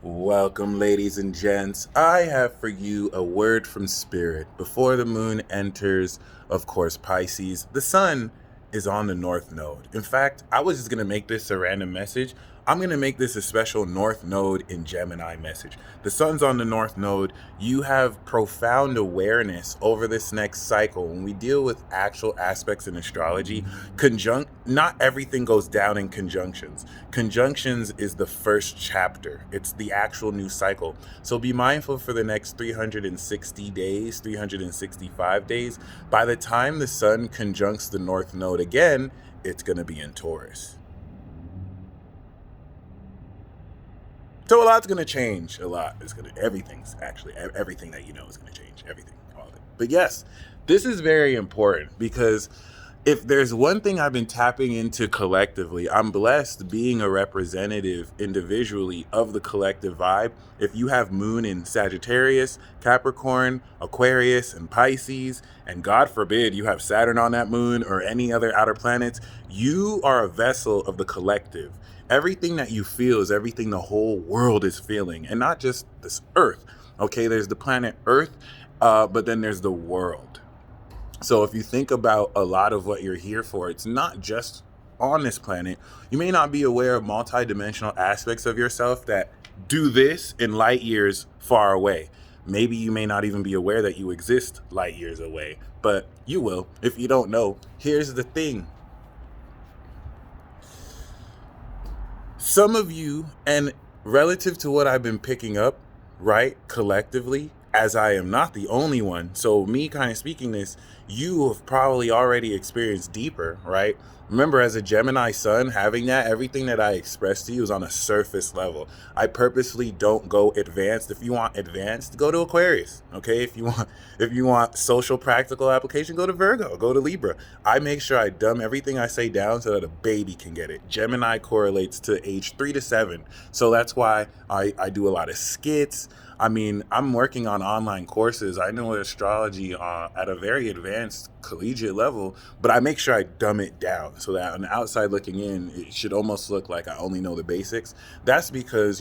Welcome, ladies and gents. I have for you a word from Spirit. Before the moon enters, of course, Pisces, the sun is on the north node. In fact, I was just going to make this a random message. I'm going to make this a special north node in Gemini message. The sun's on the north node. You have profound awareness over this next cycle. When we deal with actual aspects in astrology, not everything goes down in conjunctions. Conjunctions is the first chapter. It's the actual new cycle. So be mindful for the next 360 days, 365 days. By the time the sun conjuncts the north node again, it's going to be in Taurus. So a lot's going to change. Everything's actually, everything that you know is going to change. Everything, all of it. But yes, this is very important because if there's one thing I've been tapping into collectively, I'm blessed being a representative individually of the collective vibe. If you have moon in Sagittarius, Capricorn, Aquarius, and Pisces, and God forbid you have Saturn on that moon or any other outer planets, you are a vessel of the collective. Everything that you feel is everything the whole world is feeling, and not just this earth. Okay, there's the planet Earth, but then there's the world. So if you think about a lot of what you're here for, it's not just on this planet. You may not be aware of multidimensional aspects of yourself that do this in light years far away. Maybe you may not even be aware that you exist light years away, but you will. If you don't know, here's the thing. Some of you, and relative to what I've been picking up, right, collectively, as I am not the only one, so me kind of speaking this, you have probably already experienced deeper, right? Remember, as a Gemini Sun, having that, everything that I expressed to you is on a surface level. I purposely don't go advanced. If you want advanced, go to Aquarius, okay? If you want social practical application, go to Virgo, go to Libra. I make sure I dumb everything I say down so that a baby can get it. Gemini correlates to age 3 to 7, so that's why I do a lot of skits. I mean, I'm working on online courses. I know astrology at a very advanced collegiate level, but I make sure I dumb it down so that on the outside looking in, it should almost look like I only know the basics. That's because,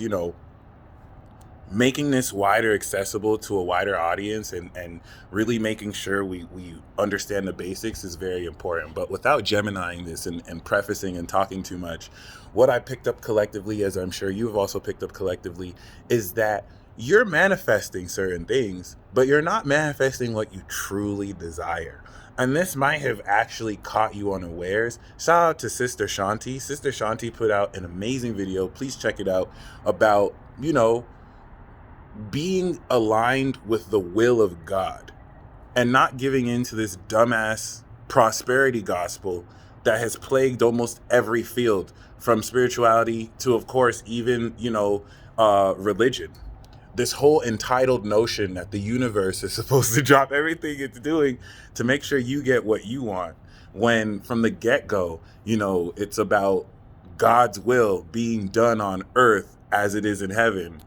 making this wider accessible to a wider audience and really making sure we understand the basics is very important. But without Geminiing this and prefacing and talking too much, what I picked up collectively, as I'm sure you've also picked up collectively, is that you're manifesting certain things, but you're not manifesting what you truly desire. And this might have actually caught you unawares. Shout out to Sister Shanti. Sister Shanti put out an amazing video. Please check it out about, being aligned with the will of God and not giving into this dumbass prosperity gospel that has plagued almost every field, from spirituality to, of course, even, religion. This whole entitled notion that the universe is supposed to drop everything it's doing to make sure you get what you want, when from the get-go, it's about God's will being done on earth as it is in heaven.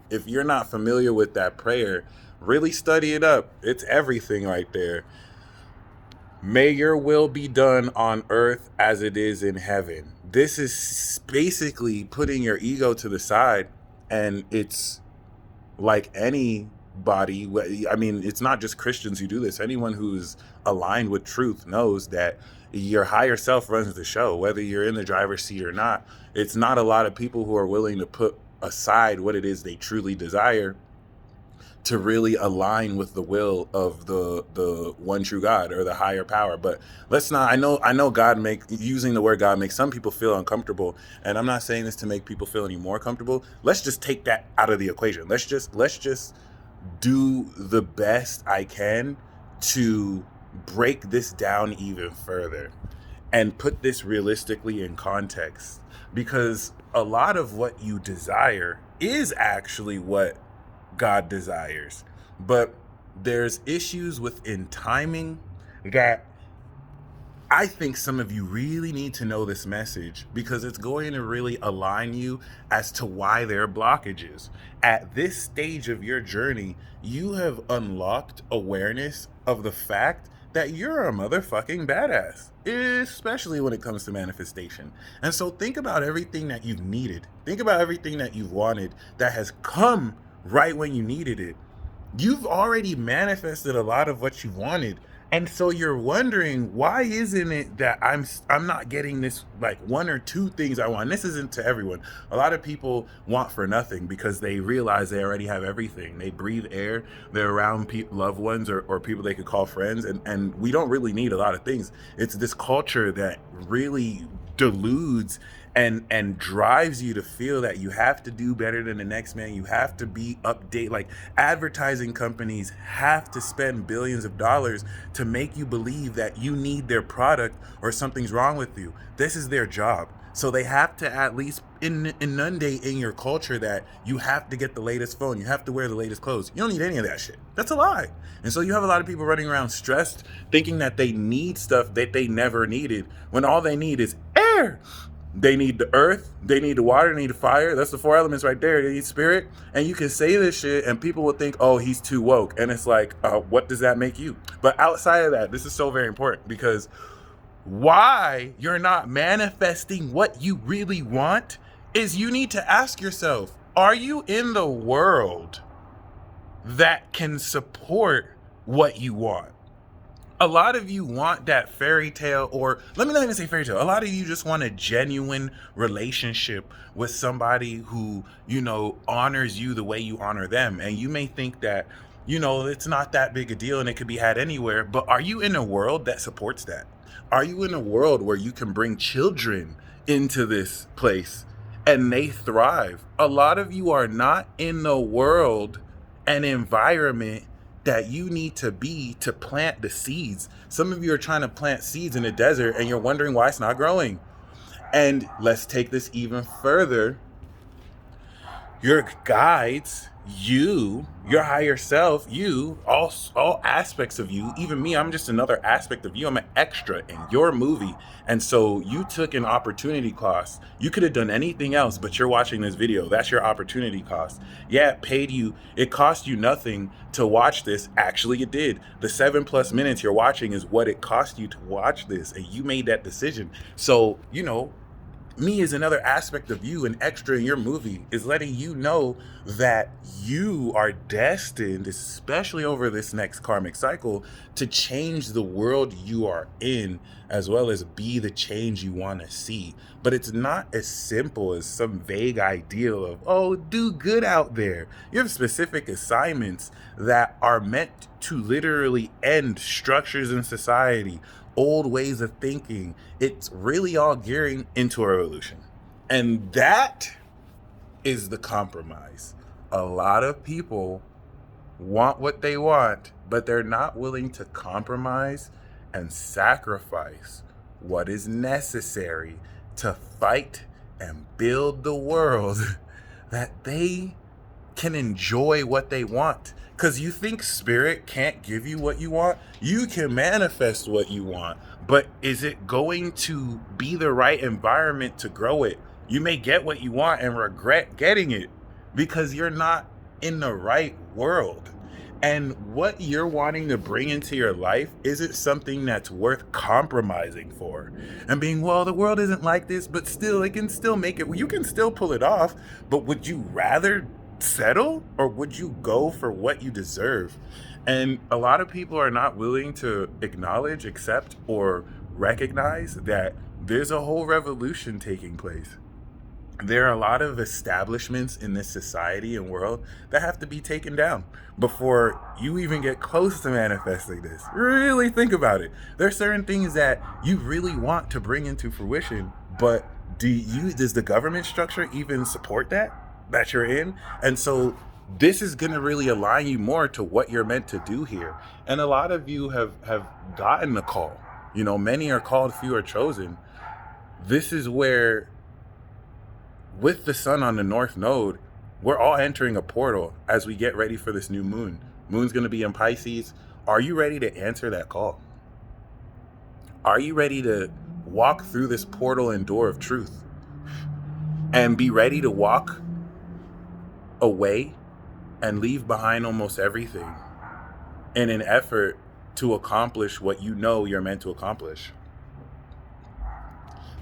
If you're not familiar with that prayer, really study it up. It's everything right there. May your will be done on earth as it is in heaven. This is basically putting your ego to the side, and it's like anybody. I mean, it's not just Christians who do this. Anyone who's aligned with truth knows that your higher self runs the show, whether you're in the driver's seat or not. It's not a lot of people who are willing to put aside what it is they truly desire to really align with the will of the one true God or the higher power. But let's not, I know using the word God makes some people feel uncomfortable, and I'm not saying this to make people feel any more comfortable. Let's just take that out of the equation. Let's just do the best I can to break this down even further and put this realistically in context, because a lot of what you desire is actually what God desires. But there's issues within timing that I think some of you really need to know this message, because it's going to really align you as to why there are blockages. At this stage of your journey, you have unlocked awareness of the fact that you're a motherfucking badass, especially when it comes to manifestation. And so think about everything that you've needed. Think about everything that you've wanted that has come right when you needed it. You've already manifested a lot of what you wanted. And so you're wondering, why isn't it that I'm not getting this, like, one or two things I want? And this isn't to everyone. A lot of people want for nothing because they realize they already have everything. They breathe air, they're around loved ones or people they could call friends, and we don't really need a lot of things. It's this culture that really deludes and drives you to feel that you have to do better than the next man. You have to be update. Like, advertising companies have to spend billions of dollars to make you believe that you need their product or something's wrong with you. This is their job. So they have to at least inundate in your culture that you have to get the latest phone, you have to wear the latest clothes. You don't need any of that shit. That's a lie. And so you have a lot of people running around stressed, thinking that they need stuff that they never needed, when all they need is air. They need the earth, they need the water, they need the fire. That's the four elements right there. They need spirit. And you can say this shit and people will think, oh, he's too woke. And it's like, what does that make you? But outside of that, this is so very important, because why you're not manifesting what you really want is you need to ask yourself, are you in the world that can support what you want? A lot of you want that fairy tale, or let me not even say fairy tale. A lot of you just want a genuine relationship with somebody who, honors you the way you honor them. And you may think that, it's not that big a deal and it could be had anywhere. But are you in a world that supports that? Are you in a world where you can bring children into this place and they thrive? A lot of you are not in the world and environment that you need to be to plant the seeds. Some of you are trying to plant seeds in the desert and you're wondering why it's not growing. And let's take this even further. Your guides, you, your higher self, you, all aspects of you, even me, I'm just another aspect of you. I'm an extra in your movie. And so you took an opportunity cost. You could have done anything else, but you're watching this video. That's your opportunity cost. Yeah, it paid you. It cost you nothing to watch this. Actually, it did. The 7+ minutes you're watching is what it cost you to watch this. And you made that decision. So, me is another aspect of you, an extra in your movie, is letting you know that you are destined, especially over this next karmic cycle, to change the world you are in, as well as be the change you want to see. But it's not as simple as some vague ideal of, oh, do good out there. You have specific assignments that are meant to literally end structures in society, old ways of thinking. It's really all gearing into a revolution. And that is the compromise. A lot of people want what they want, but they're not willing to compromise and sacrifice what is necessary to fight and build the world that they can enjoy what they want. Because you think spirit can't give you what you want? You can manifest what you want, but is it going to be the right environment to grow it? You may get what you want and regret getting it because you're not in the right world. And what you're wanting to bring into your life isn't something that's worth compromising for. And being, well, the world isn't like this, but still, it can still make it. You can still pull it off, but would you rather settle, or would you go for what you deserve? And a lot of people are not willing to acknowledge, accept, or recognize that there's a whole revolution taking place. There are a lot of establishments in this society and world that have to be taken down before you even get close to manifesting this. Really think about it. There are certain things that you really want to bring into fruition, but does the government structure even support that you're in? And so this is going to really align you more to what you're meant to do here. And a lot of you have gotten the call. Many are called, few are chosen. This is where, with the sun on the north node, we're all entering a portal as we get ready for this new moon. Moon's going to be in Pisces. Are you ready to answer that call? Are you ready to walk through this portal and door of truth and be ready to walk away and leave behind almost everything in an effort to accomplish what you know you're meant to accomplish.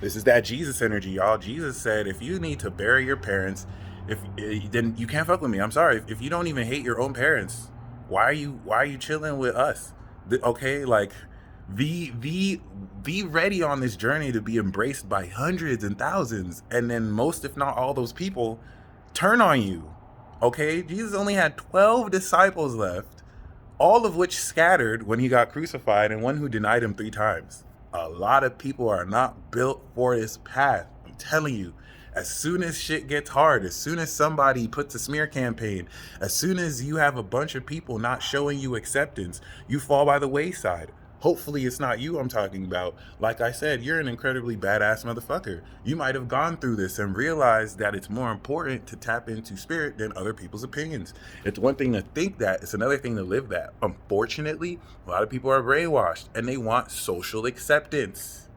This is that Jesus energy, y'all. Jesus said, if you need to bury your parents, then you can't fuck with me. I'm sorry. If you don't even hate your own parents, why are you chilling with us? Okay, like be ready on this journey to be embraced by hundreds and thousands, and then most, if not all, those people turn on you. Okay, Jesus only had 12 disciples left, all of which scattered when he got crucified, and one who denied him 3 times. A lot of people are not built for this path. I'm telling you, as soon as shit gets hard, as soon as somebody puts a smear campaign, as soon as you have a bunch of people not showing you acceptance, you fall by the wayside. Hopefully it's not you I'm talking about. Like I said, you're an incredibly badass motherfucker. You might have gone through this and realized that it's more important to tap into spirit than other people's opinions. It's one thing to think that, it's another thing to live that. Unfortunately, a lot of people are brainwashed and they want social acceptance.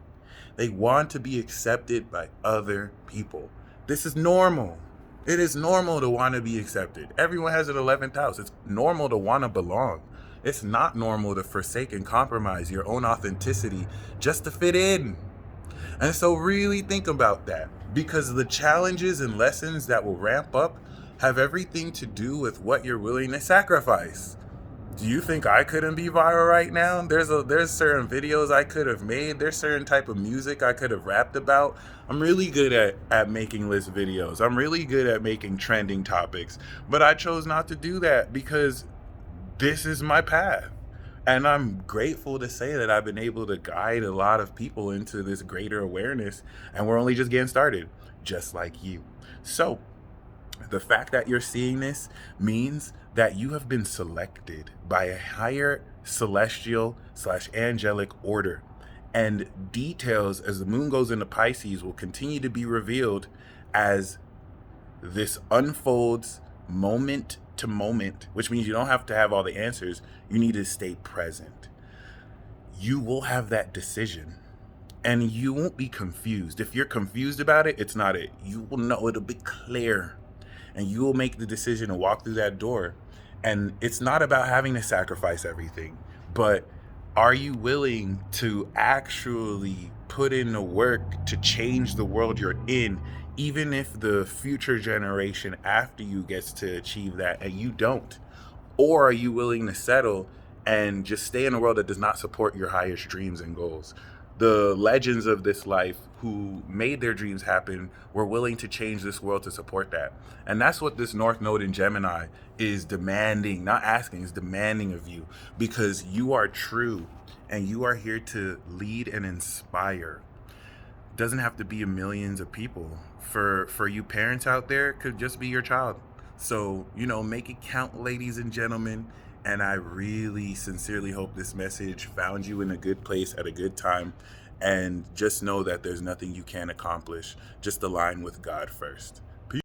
They want to be accepted by other people. This is normal. It is normal to want to be accepted. Everyone has an 11th house. It's normal to want to belong. It's not normal to forsake and compromise your own authenticity just to fit in. And so really think about that, because the challenges and lessons that will ramp up have everything to do with what you're willing to sacrifice. Do you think I couldn't be viral right now? There's certain videos I could have made. There's certain type of music I could have rapped about. I'm really good at making list videos. I'm really good at making trending topics. But I chose not to do that because this is my path. And I'm grateful to say that I've been able to guide a lot of people into this greater awareness. And we're only just getting started, just like you. So the fact that you're seeing this means that you have been selected by a higher celestial / angelic order. And details as the moon goes into Pisces will continue to be revealed as this unfolds moment to moment, which means you don't have to have all the answers. You need to stay present. You will have that decision and you won't be confused. If you're confused about it, it's not it. You will know, it'll be clear, and you will make the decision to walk through that door. And it's not about having to sacrifice everything, but are you willing to actually put in the work to change the world you're in, even if the future generation after you gets to achieve that and you don't? Or are you willing to settle and just stay in a world that does not support your highest dreams and goals? The legends of this life who made their dreams happen were willing to change this world to support that. And that's what this North Node in Gemini is demanding, not asking, is demanding of you, because you are true and you are here to lead and inspire. It doesn't have to be millions of people. For you parents out there, it could just be your child. So, make it count, ladies and gentlemen. And I really sincerely hope this message found you in a good place at a good time. And just know that there's nothing you can't accomplish. Just align with God first.